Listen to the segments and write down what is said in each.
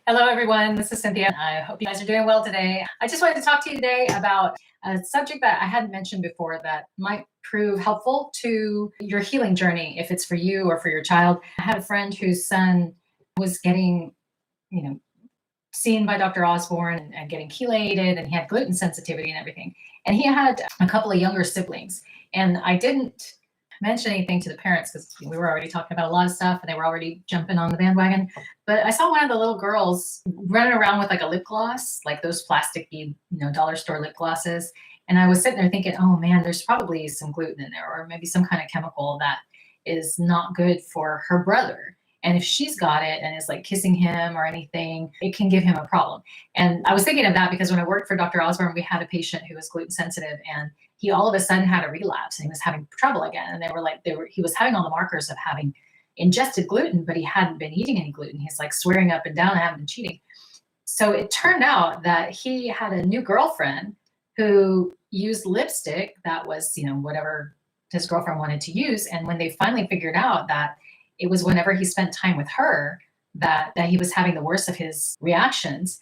Hello, everyone. This is Cynthia. I hope you guys are doing well today. I just wanted to talk to you today about a subject that I hadn't mentioned before that might prove helpful to your healing journey, if it's for you or for your child. I had a friend whose son was getting, seen by Dr. Osborne and getting chelated, and he had gluten sensitivity and everything. And he had a couple of younger siblings. And I didn't mention anything to the parents because we were already talking about a lot of stuff and they were already jumping on the bandwagon. But I saw one of the little girls running around with like a lip gloss, like those plasticky, dollar store lip glosses. And I was sitting there thinking, oh man, there's probably some gluten in there, or maybe some kind of chemical that is not good for her brother. And if she's got it and is like kissing him or anything, it can give him a problem. And I was thinking of that because when I worked for Dr. Osborne, we had a patient who was gluten sensitive, and he all of a sudden had a relapse and he was having trouble again. And he was having all the markers of having ingested gluten, but he hadn't been eating any gluten. He's like swearing up and down, I haven't been cheating. So it turned out that he had a new girlfriend who used lipstick that was, whatever his girlfriend wanted to use. And when they finally figured out that it was whenever he spent time with her that he was having the worst of his reactions,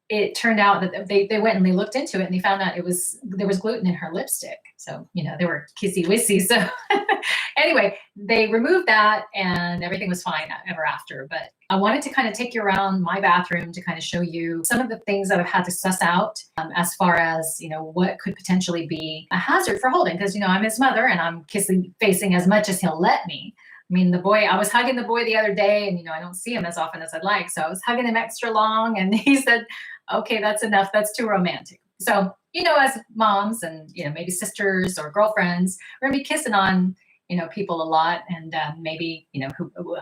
it turned out that they went and they looked into it and they found out there was gluten in her lipstick. So, they were kissy wissy. So anyway, they removed that and everything was fine ever after. But I wanted to kind of take you around my bathroom to kind of show you some of the things that I've had to suss out as far as, what could potentially be a hazard for Holden. Because, I'm his mother and I'm kissing facing as much as he'll let me. I mean, I was hugging the boy the other day and, I don't see him as often as I'd like. So I was hugging him extra long and he said, okay, that's enough. That's too romantic. So, as moms and, maybe sisters or girlfriends, we're gonna be kissing on, people a lot. And maybe,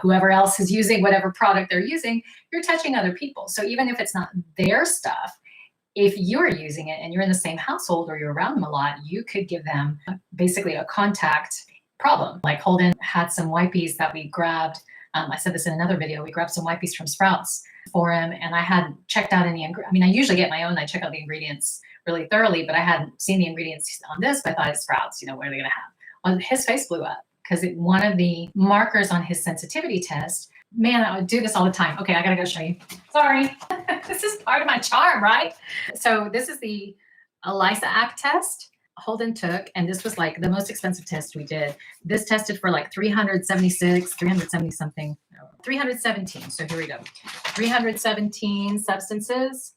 whoever else is using whatever product they're using, you're touching other people. So even if it's not their stuff, if you're using it and you're in the same household or you're around them a lot, you could give them basically a contact problem. Like Holden had some wipes that we grabbed. I said this in another video. We grabbed some wipes from Sprouts for him, and I hadn't checked out any. I usually get my own. I check out the ingredients really thoroughly, but I hadn't seen the ingredients on this. But I thought it's Sprouts. What are they going to have? Well, his face blew up because one of the markers on his sensitivity test. Man, I would do this all the time. Okay, I gotta go show you. Sorry, this is part of my charm, right? So this is the ELISA-AC test Holden took, and this was like the most expensive test we did. This tested for like 317. So here we go. 317 substances.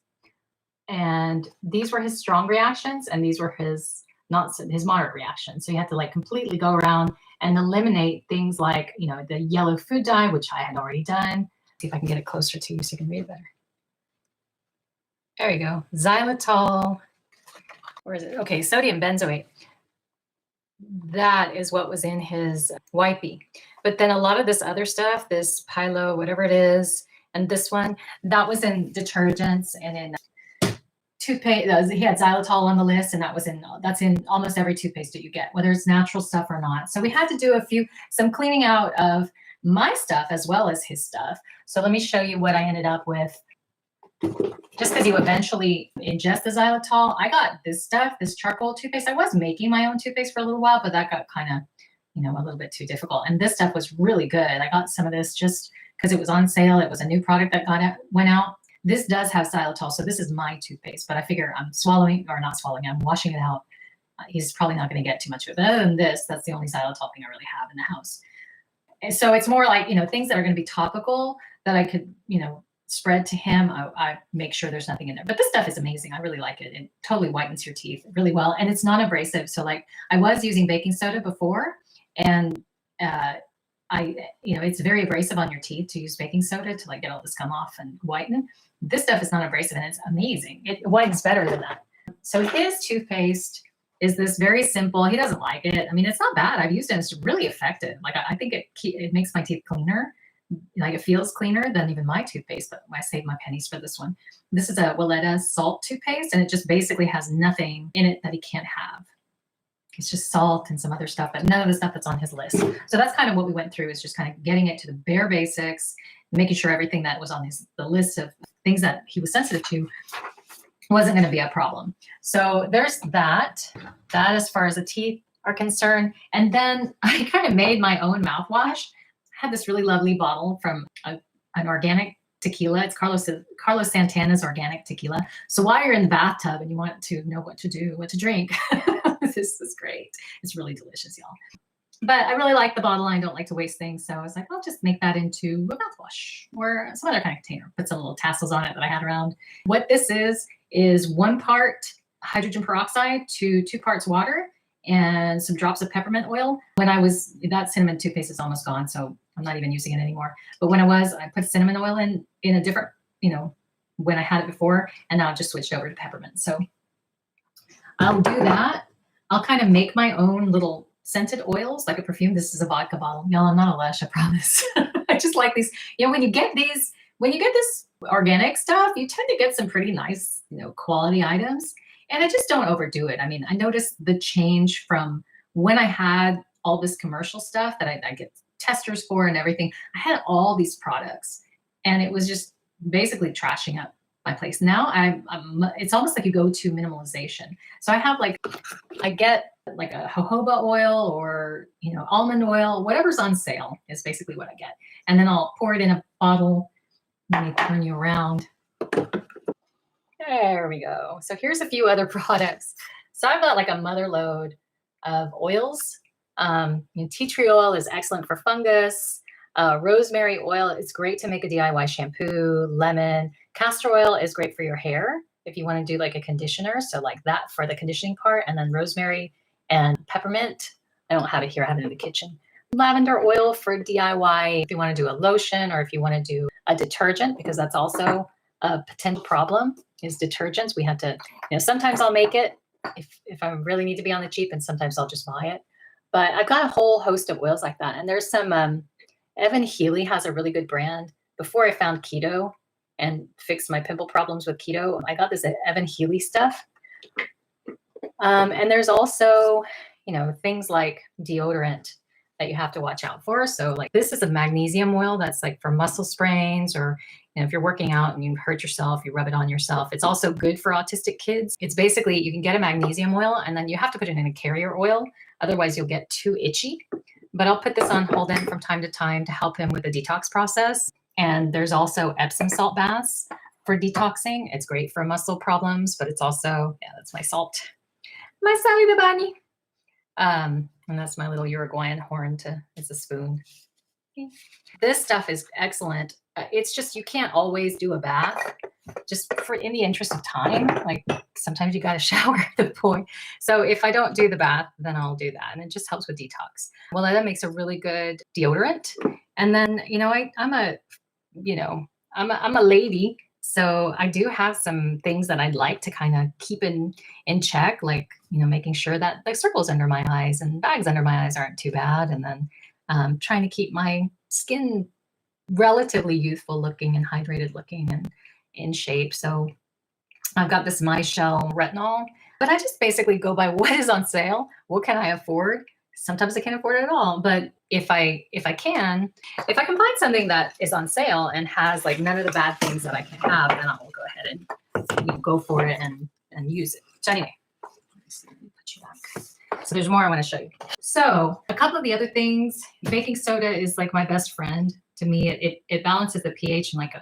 And these were his strong reactions, and these were his moderate reactions. So you had to like completely go around and eliminate things like, the yellow food dye, which I had already done. See if I can get it closer to you so you can read it better. There you go. Xylitol. Where is it? Okay, sodium benzoate. That is what was in his wipey. But then a lot of this other stuff, this Pilo, whatever it is, and this one, that was in detergents and in toothpaste. He had xylitol on the list, and that's in almost every toothpaste that you get, whether it's natural stuff or not. So we had to do some cleaning out of my stuff as well as his stuff. So let me show you what I ended up with. Just because you eventually ingest the xylitol, I got this stuff, this charcoal toothpaste. I was making my own toothpaste for a little while, but that got kind of, a little bit too difficult. And this stuff was really good. I got some of this just because it was on sale. It was a new product that went out. This does have xylitol, so this is my toothpaste, but I figure I'm I'm washing it out. He's probably not going to get too much of it. Other than this, that's the only xylitol thing I really have in the house. And so it's more like, things that are going to be topical that I could, spread to him. I make sure there's nothing in there. But this stuff is amazing. I really like it. It totally whitens your teeth really well. And it's non abrasive. So like I was using baking soda before, and it's very abrasive on your teeth to use baking soda to like get all the scum off and whiten. This stuff is non abrasive and it's amazing. It whitens better than that. So his toothpaste is this very simple. He doesn't like it. It's not bad. I've used it. It's really effective. Like I think it makes my teeth cleaner. Like it feels cleaner than even my toothpaste, but I saved my pennies for this one. This is a Willetta salt toothpaste, and it just basically has nothing in it that he can't have. It's just salt and some other stuff, but none of the stuff that's on his list. So that's kind of what we went through, is just kind of getting it to the bare basics, making sure everything that was on the list of things that he was sensitive to wasn't going to be a problem. So there's that as far as the teeth are concerned. And then I kind of made my own mouthwash. I had this really lovely bottle from an organic tequila. It's Carlos Santana's organic tequila. So while you're in the bathtub and you want to know what to do, what to drink, this is great. It's really delicious, y'all. But I really like the bottle. I don't like to waste things. So I was like, I'll just make that into a mouthwash or some other kind of container. Put some little tassels on it that I had around. What this is 1 part hydrogen peroxide to 2 parts water and some drops of peppermint oil. That cinnamon toothpaste is almost gone, so I'm not even using it anymore. But when I put cinnamon oil in a different, when I had it before, and now I've just switched over to peppermint. So I'll do that. I'll kind of make my own little scented oils, like a perfume. This is a vodka bottle. Y'all, I'm not a lush, I promise. I just like these. When you get this organic stuff, you tend to get some pretty nice, quality items. And I just don't overdo it. I mean, I noticed the change from when I had all this commercial stuff that I get testers for and everything. I had all these products and it was just basically trashing up my place. Now it's almost like you go to minimalization. So I get like a jojoba oil or, almond oil, whatever's on sale is basically what I get. And then I'll pour it in a bottle. Let me turn you around. There we go. So here's a few other products. So I've got like a mother load of oils. Tea tree oil is excellent for fungus. Rosemary oil is great to make a DIY shampoo. Lemon. Castor oil is great for your hair if you want to do like a conditioner. So like that for the conditioning part. And then rosemary and peppermint. I don't have it here. I have it in the kitchen. Lavender oil for DIY if you want to do a lotion or if you want to do a detergent, because that's also a potential problem is detergents. We have to, sometimes I'll make it if I really need to be on the cheap, and sometimes I'll just buy it. But I've got a whole host of oils like that. And there's some, Evan Healy has a really good brand. Before I found keto and fixed my pimple problems with keto, I got this Evan Healy stuff. And there's also, things like deodorant that you have to watch out for. So like this is a magnesium oil that's like for muscle sprains, or if you're working out and you hurt yourself, you rub it on yourself. It's also good for autistic kids. It's basically, you can get a magnesium oil and then you have to put it in a carrier oil. Otherwise you'll get too itchy. But I'll put this on Holden from time to time to help him with the detox process. And there's also Epsom salt baths for detoxing. It's great for muscle problems, but it's also, that's my salt. My Sally the bunny. And that's my little Uruguayan horn it's a spoon. This stuff is excellent. It's just, you can't always do a bath just in the interest of time. Like sometimes you got to shower at the point. So if I don't do the bath, then I'll do that. And it just helps with detox. Well, that makes a really good deodorant. And then, I'm a lady. So I do have some things that I'd like to kind of keep in check, like, making sure that like circles under my eyes and bags under my eyes aren't too bad. And then trying to keep my skin relatively youthful looking and hydrated looking and in shape. So I've got this My Shell retinol, but I just basically go by what is on sale. What can I afford? Sometimes I can't afford it at all, but if I can find something that is on sale and has like none of the bad things that I can have, then I'll go ahead and go for it and use it. So anyway, let me put you back. So there's more I want to show you. So a couple of the other things, baking soda is like my best friend to me. It balances the pH in like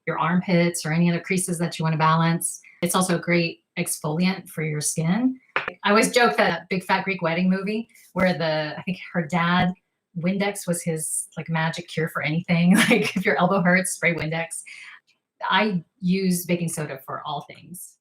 your armpits or any other creases that you want to balance. It's also a great exfoliant for your skin. I always joke that Big Fat Greek Wedding movie where I think her dad, Windex was his like magic cure for anything. Like if your elbow hurts, spray Windex. I use baking soda for all things.